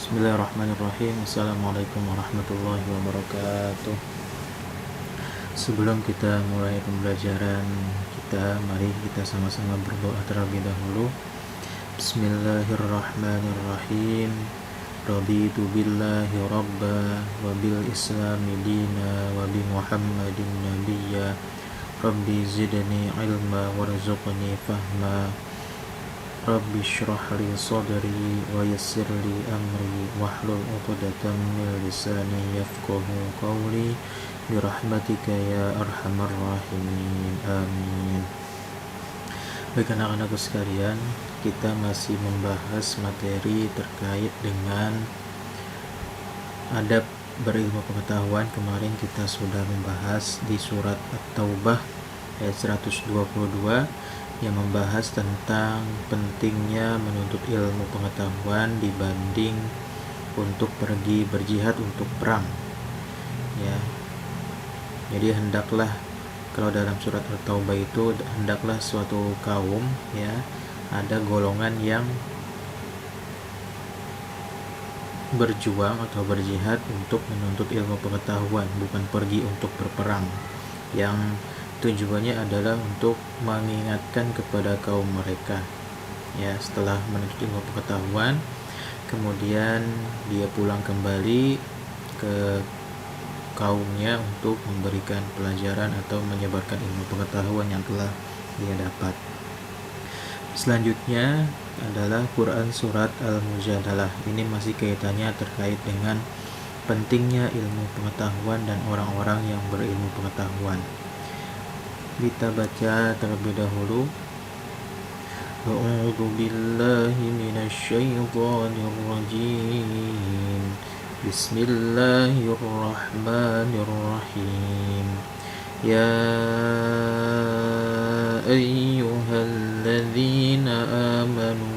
Bismillahirrahmanirrahim. Assalamualaikum warahmatullahi wabarakatuh. Sebelum kita mulai pembelajaran kita, mari kita sama-sama berdoa terlebih dahulu. Bismillahirrahmanirrahim. Raditu billahi rabba wa bil islami dina wa bi muhammadin nabiyya. Rabbi zidni ilma warzuqni fahma. Rabbi shrah li sadri wa yassir li amri wahlul 'uqdatam min lisani yafqahu qawli birahmatika ya arhamar rahimin. Amin. Baik anak-anakku sekalian, kita masih membahas materi terkait dengan adab berilmu pengetahuan. Kemarin kita sudah membahas di surat At-Taubah ayat 122 yang membahas tentang pentingnya menuntut ilmu pengetahuan dibanding untuk pergi berjihad untuk perang. Ya. Jadi hendaklah, kalau dalam surat At-Taubah itu, hendaklah suatu kaum, ya, ada golongan yang berjuang atau berjihad untuk menuntut ilmu pengetahuan, bukan pergi untuk berperang, yang tujuannya adalah untuk mengingatkan kepada kaum mereka, ya, setelah menuntut ilmu pengetahuan, kemudian dia pulang kembali ke kaumnya untuk memberikan pelajaran atau menyebarkan ilmu pengetahuan yang telah dia dapat. Selanjutnya adalah Quran surat Al-Mujadalah. Ini masih kaitannya terkait dengan pentingnya ilmu pengetahuan dan orang-orang yang berilmu pengetahuan. Kita baca terlebih dahulu. A'udzu billahi minasyaitonir rajim. Bismillahirrahmanirrahim. Ya ayyuhalladzina amanu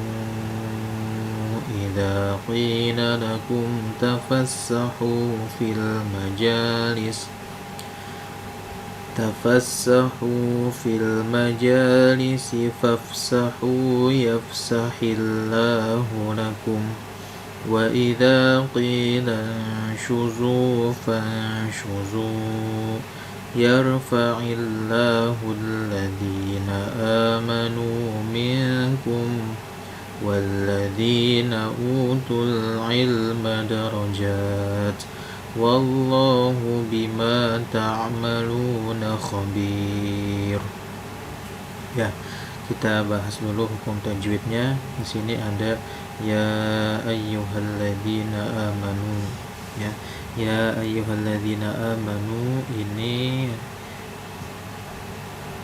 idza qila lakum tafassahu fil majalis fafsahu yafsahillahu lakum wa idza qila anshuzu fanshuzu yarfa'illahu alladhina amanu minkum walladzina utul ilma darajat wallahu bima ta'maluna khabir. Ya, kita bahas dulu hukum tajwidnya. Di sini ada ya ayyuhalladzina amanu. Ya ayyuhalladzina amanu, ini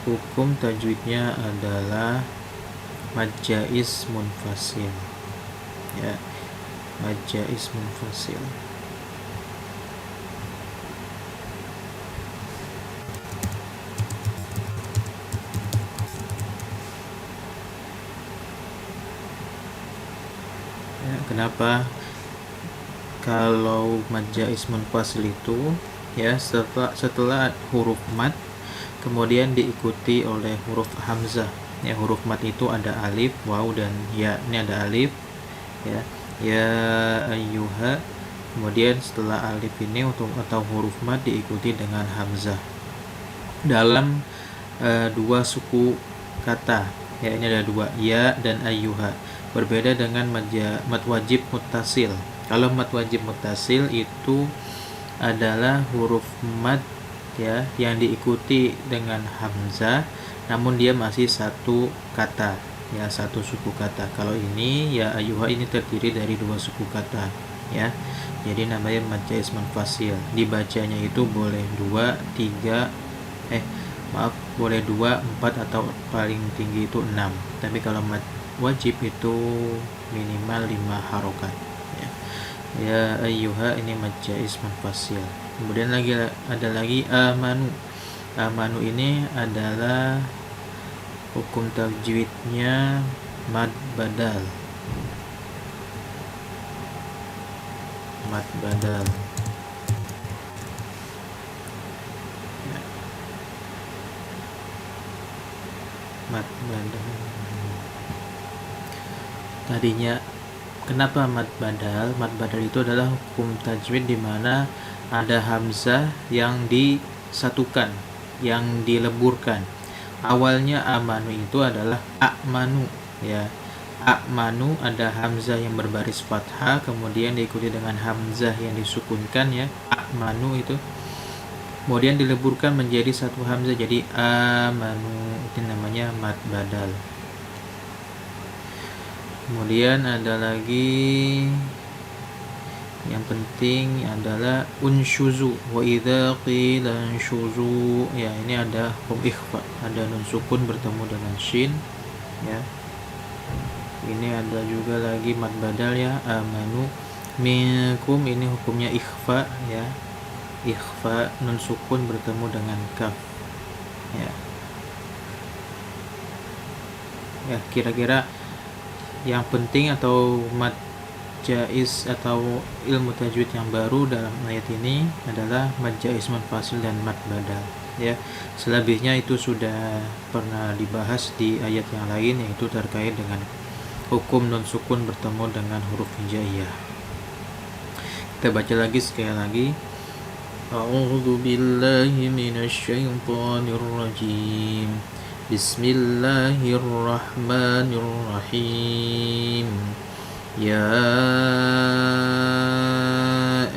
hukum tajwidnya adalah mad jaiz munfasil. Ya, mad jaiz munfasil. Kenapa? Kalau mad jaiz munfasil itu, ya, setelah huruf mad kemudian diikuti oleh huruf hamzah. Ya, huruf mad itu ada alif, waw, dan ya. Ini ada alif, ya. Ya ayyuha. Kemudian setelah alif ini atau huruf mad diikuti dengan hamzah. Dalam dua suku kata, ya, ini ada dua, ya dan ayyuha. Berbeda dengan mad wajib muttasil. Kalau mad wajib muttasil itu adalah huruf mad, ya, yang diikuti dengan hamzah, namun dia masih satu kata, ya, satu suku kata. Kalau ini ya ayyuha ini terdiri dari dua suku kata, ya. Jadi namanya mad jaiz munfasil. Dibacanya itu boleh 2, 3, boleh 2, 4 atau paling tinggi itu 6. Tapi kalau mad wajib itu minimal 5 harokat, ya. Ya ayyuha ini mad jaiz munfasil. Kemudian ada lagi amanu. Amanu ini adalah hukum tajwidnya mad badal. Mad badal. Ya. Mad badal. Tadinya Kenapa mad badal? Mad badal itu adalah hukum tajwid di mana ada hamzah yang disatukan, yang dileburkan. Awalnya amanu itu adalah a'manu, ya. A'manu ada hamzah yang berbaris fathah, kemudian diikuti dengan hamzah yang disukunkan, ya. A'manu itu kemudian dileburkan menjadi satu hamzah jadi amanu, itu namanya mad badal. Kemudian ada lagi yang penting adalah unshuzu, wa idza qila unshuzu, ya ini ada hukum ikhfa, ada nun sukun bertemu dengan shin, ya. Ini ada juga lagi mad badal, ya, amanu minkum, ini hukumnya ikhfa, ya. Ikhfa nun sukun bertemu dengan kaf, ya. Ya, kira-kira yang penting atau mad jaiz atau ilmu tajwid yang baru dalam ayat ini adalah mad jaiz, munfasil, dan mad badal, ya. Selebihnya itu sudah pernah dibahas di ayat yang lain, yaitu terkait dengan hukum nun sukun bertemu dengan huruf hijaiyah. Kita baca lagi sekali lagi. A'udzu billahi minasyaitonir rajim. Bismillahirrahmanirrahim. Ya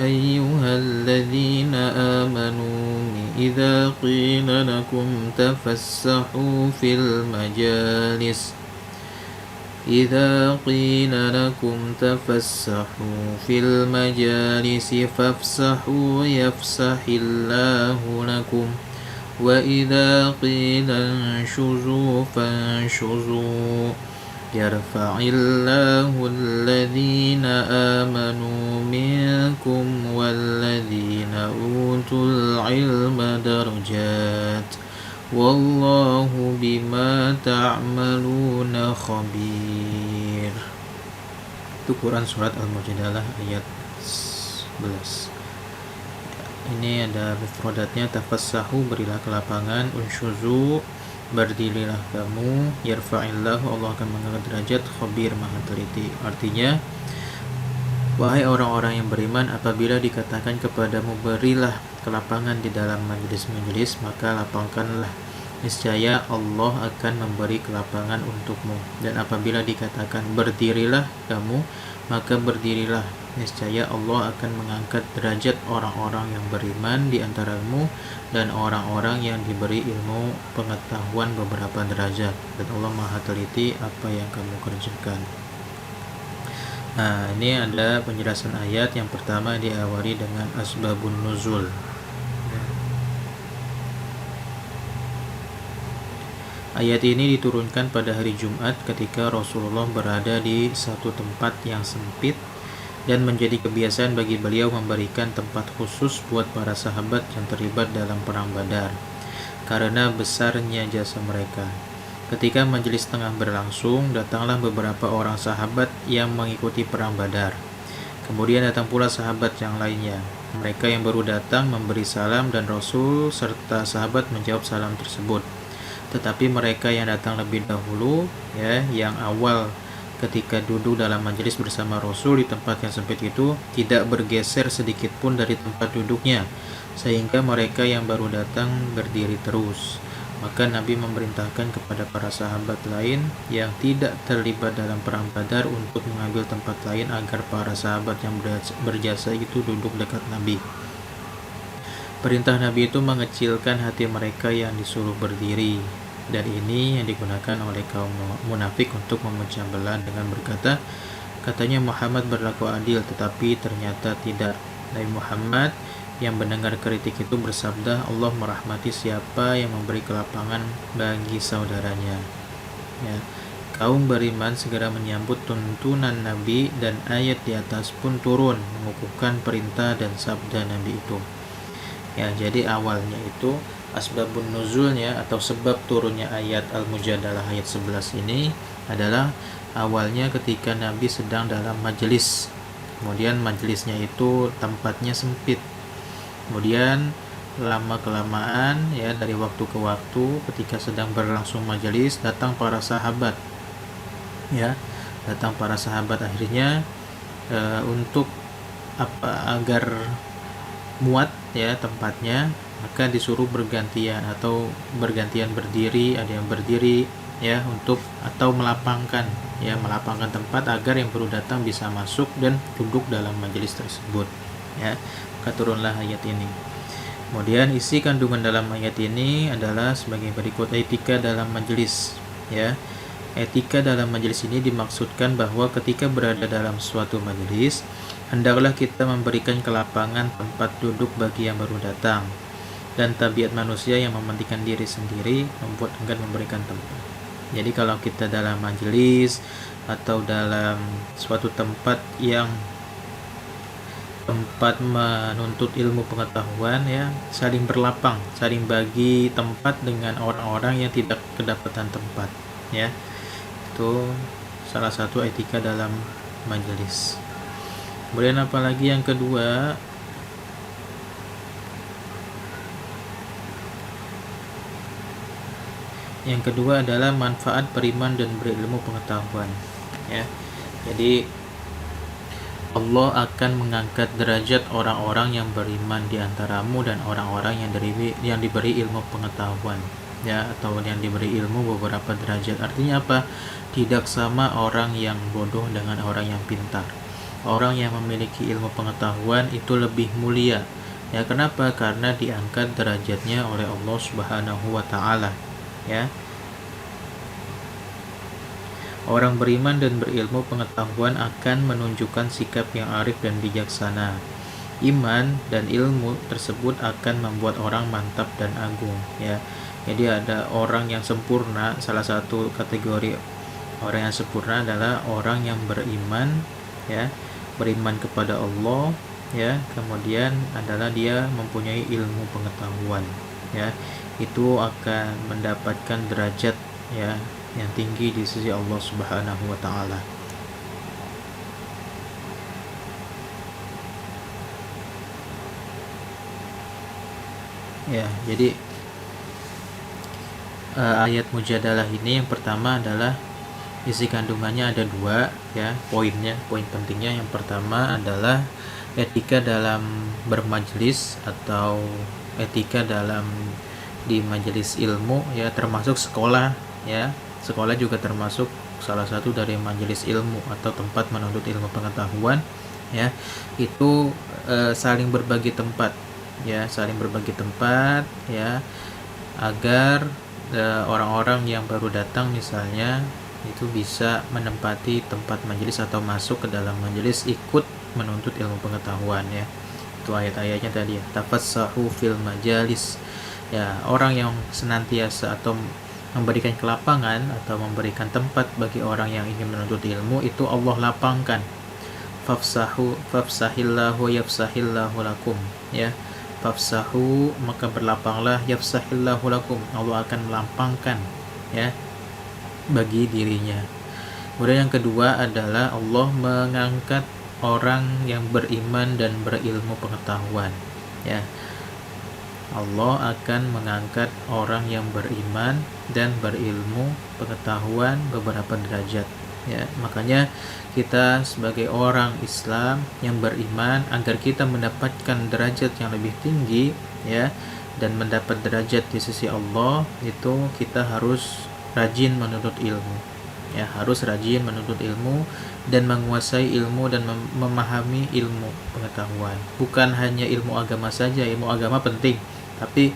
ayyuhalladzina amanu idza qila lakum tafassahu fil majalis إذا قيل لكم تفسحوا في المجالس فافسحوا يفسح الله لكم وإذا قيل انشزوا فانشزوا يرفع الله الذين آمنوا منكم والذين أوتوا العلم درجات Wallahu bima ta'maluna khabir. Itu Quran surat Al-Mujadalah ayat 11. Ini ada mufradatnya, tafassahu berilah ke lapangan, unshuzu berdirilah kamu, yarfa'illahu Allah akan mengangkat derajat, khabir maha teliti. Artinya, wahai orang-orang yang beriman, apabila dikatakan kepadamu berilah ke lapangan di dalam majelis-majelis, maka lapangkanlah, niscaya Allah akan memberi kelapangan untukmu. Dan apabila dikatakan berdirilah kamu, maka berdirilah, niscaya Allah akan mengangkat derajat orang-orang yang beriman di antaramu dan orang-orang yang diberi ilmu pengetahuan beberapa derajat, dan Allah maha teliti apa yang kamu kerjakan. Nah, ini ada penjelasan ayat. Yang pertama diawali dengan asbabun nuzul. Ayat ini diturunkan pada hari Jumat ketika Rasulullah berada di satu tempat yang sempit dan menjadi kebiasaan bagi beliau memberikan tempat khusus buat para sahabat yang terlibat dalam perang Badar karena besarnya jasa mereka. Ketika majelis tengah berlangsung, datanglah beberapa orang sahabat yang mengikuti perang Badar. Kemudian datang pula sahabat yang lainnya. Mereka yang baru datang memberi salam dan Rasul serta sahabat menjawab salam tersebut. Tetapi mereka yang datang lebih dahulu, ya, yang awal ketika duduk dalam majelis bersama Rasul di tempat yang sempit itu, tidak bergeser sedikit pun dari tempat duduknya, sehingga mereka yang baru datang berdiri terus. Maka Nabi memerintahkan kepada para sahabat lain yang tidak terlibat dalam perang Badar untuk mengambil tempat lain agar para sahabat yang berjasa itu duduk dekat Nabi. Perintah Nabi itu mengecilkan hati mereka yang disuruh berdiri, dan ini yang digunakan oleh kaum munafik untuk memecah belah dengan berkata, katanya Muhammad berlaku adil, tetapi ternyata tidak. Nabi Muhammad yang mendengar kritik itu bersabda, Allah merahmati siapa yang memberi kelapangan bagi saudaranya. Ya. Kaum beriman segera menyambut tuntunan Nabi dan ayat di atas pun turun mengukuhkan perintah dan sabda Nabi itu. Ya, jadi awalnya itu asbabun nuzulnya atau sebab turunnya ayat Al-Mujadalah ayat 11 ini adalah awalnya ketika Nabi sedang dalam majelis. Kemudian majelisnya itu tempatnya sempit. Kemudian lama-kelamaan, ya, dari waktu ke waktu ketika sedang berlangsung majelis, datang para sahabat. Ya, datang para sahabat, akhirnya untuk agar muat ya tempatnya, maka disuruh bergantian atau bergantian berdiri, ada yang berdiri ya atau melapangkan tempat agar yang baru datang bisa masuk dan duduk dalam majelis tersebut ya. Maka turunlah ayat ini. Kemudian isi kandungan dalam ayat ini adalah sebagai berikut: etika dalam majelis ya. Etika dalam majelis ini dimaksudkan bahwa ketika berada dalam suatu majelis, hendaklah kita memberikan kelapangan tempat duduk bagi yang baru datang. Dan tabiat manusia yang mementingkan diri sendiri membuat enggan memberikan tempat. Jadi kalau kita dalam majelis atau dalam suatu tempat yang tempat menuntut ilmu pengetahuan ya, saling berlapang, saling bagi tempat dengan orang-orang yang tidak kedapatan tempat ya. Itu salah satu etika dalam majelis. Kemudian apalagi yang kedua, adalah manfaat beriman dan berilmu pengetahuan ya. Jadi Allah akan mengangkat derajat orang-orang yang beriman di antaramu dan orang-orang yang diberi ilmu pengetahuan ya, atau yang diberi ilmu beberapa derajat. Artinya apa? Tidak sama orang yang bodoh dengan orang yang pintar. Orang yang memiliki ilmu pengetahuan itu lebih mulia ya. Kenapa? Karena diangkat derajatnya oleh Allah Subhanahu wa taala ya. Orang beriman dan berilmu pengetahuan akan menunjukkan sikap yang arif dan bijaksana. Iman dan ilmu tersebut akan membuat orang mantap dan agung ya. Jadi ada orang yang sempurna. Salah satu kategori orang yang sempurna adalah orang yang beriman ya, beriman kepada Allah ya, kemudian adalah dia mempunyai ilmu pengetahuan ya. Itu akan mendapatkan derajat ya yang tinggi di sisi Allah Subhanahu wa taala. Ya, jadi ayat mujadalah ini yang pertama adalah isi kandungannya ada dua ya, poin pentingnya. Yang pertama adalah etika dalam bermajelis atau etika dalam di majelis ilmu ya, termasuk sekolah ya. Sekolah juga termasuk salah satu dari majelis ilmu atau tempat menuntut ilmu pengetahuan ya. Itu saling berbagi tempat ya, agar orang-orang yang baru datang misalnya itu bisa menempati tempat majelis atau masuk ke dalam majelis ikut menuntut ilmu pengetahuan ya. Itu ayat-ayatnya tadi ya, tafassahu fil majalis ya. Orang yang senantiasa atau memberikan kelapangan atau memberikan tempat bagi orang yang ingin menuntut ilmu itu Allah lapangkan. Fafsahillahu yafsahillahu lakum ya. Fafsahu, maka berlapanglah, yafsahillahu lakum, Allah akan melapangkan ya bagi dirinya. Kemudian yang kedua adalah Allah mengangkat orang yang beriman dan berilmu pengetahuan ya. Allah akan mengangkat orang yang beriman dan berilmu pengetahuan beberapa derajat ya. Makanya kita sebagai orang Islam yang beriman, agar kita mendapatkan derajat yang lebih tinggi ya dan mendapat derajat di sisi Allah, itu kita harus rajin menuntut ilmu ya, harus rajin menuntut ilmu dan menguasai ilmu dan memahami ilmu pengetahuan. Bukan hanya ilmu agama saja, ilmu agama penting, tapi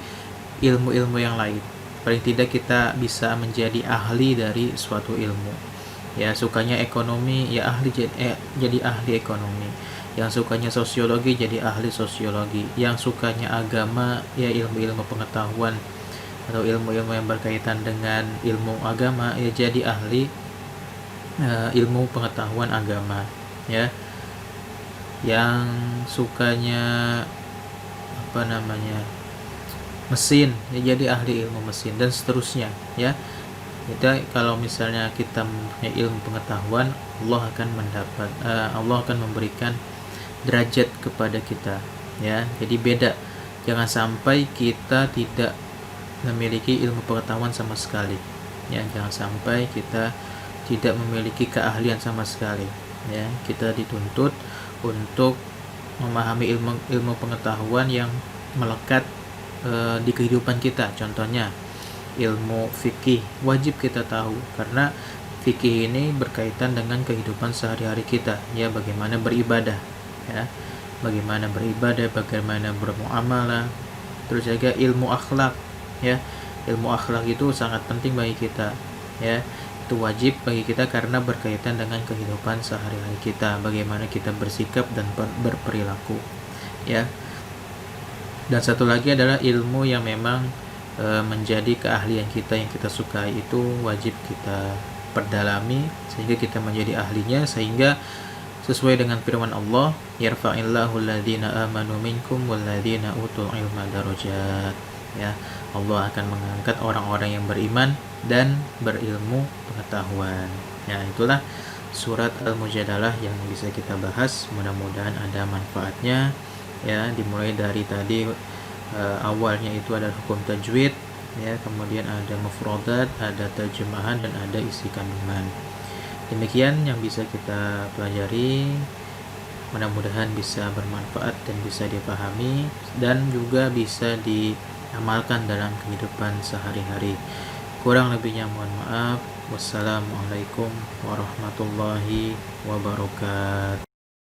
ilmu-ilmu yang lain. Paling tidak kita bisa menjadi ahli dari suatu ilmu ya. Sukanya ekonomi ya jadi ahli ekonomi, yang sukanya sosiologi jadi ahli sosiologi, yang sukanya agama ya ilmu-ilmu pengetahuan atau ilmu-ilmu yang berkaitan dengan ilmu agama ya jadi ahli ilmu pengetahuan agama ya. Yang sukanya mesin ya jadi ahli ilmu mesin dan seterusnya ya. Kita kalau misalnya kita punya ilmu pengetahuan, Allah akan memberikan derajat kepada kita ya. Jadi beda, jangan sampai kita tidak memiliki ilmu pengetahuan sama sekali ya, jangan sampai kita tidak memiliki keahlian sama sekali ya. Kita dituntut untuk memahami ilmu pengetahuan yang melekat di kehidupan kita. Contohnya ilmu fikih wajib kita tahu, karena fikih ini berkaitan dengan kehidupan sehari-hari kita, ya, bagaimana beribadah, ya, bagaimana bermuamalah. Terus juga ilmu akhlak, ya. Ilmu akhlak itu sangat penting bagi kita, ya. Itu wajib bagi kita karena berkaitan dengan kehidupan sehari-hari kita, bagaimana kita bersikap dan berperilaku, ya. Dan satu lagi adalah ilmu yang memang menjadi keahlian kita, yang kita sukai, itu wajib kita perdalami sehingga kita menjadi ahlinya, sehingga sesuai dengan firman Allah, yarfa'illahu alladhina amanu minkum walladhina utul ilma darajat, ya. Allah akan mengangkat orang-orang yang beriman dan berilmu pengetahuan. Ya, itulah surat Al-Mujadalah yang bisa kita bahas. Mudah-mudahan ada manfaatnya, ya. Dimulai dari tadi awalnya itu ada hukum tajwid, ya, kemudian ada mufradat, ada terjemahan, dan ada isi kandungan. Demikian yang bisa kita pelajari. Mudah-mudahan bisa bermanfaat dan bisa dipahami dan juga bisa diamalkan dalam kehidupan sehari-hari. Kurang lebihnya mohon maaf. Wassalamualaikum warahmatullahi wabarakatuh.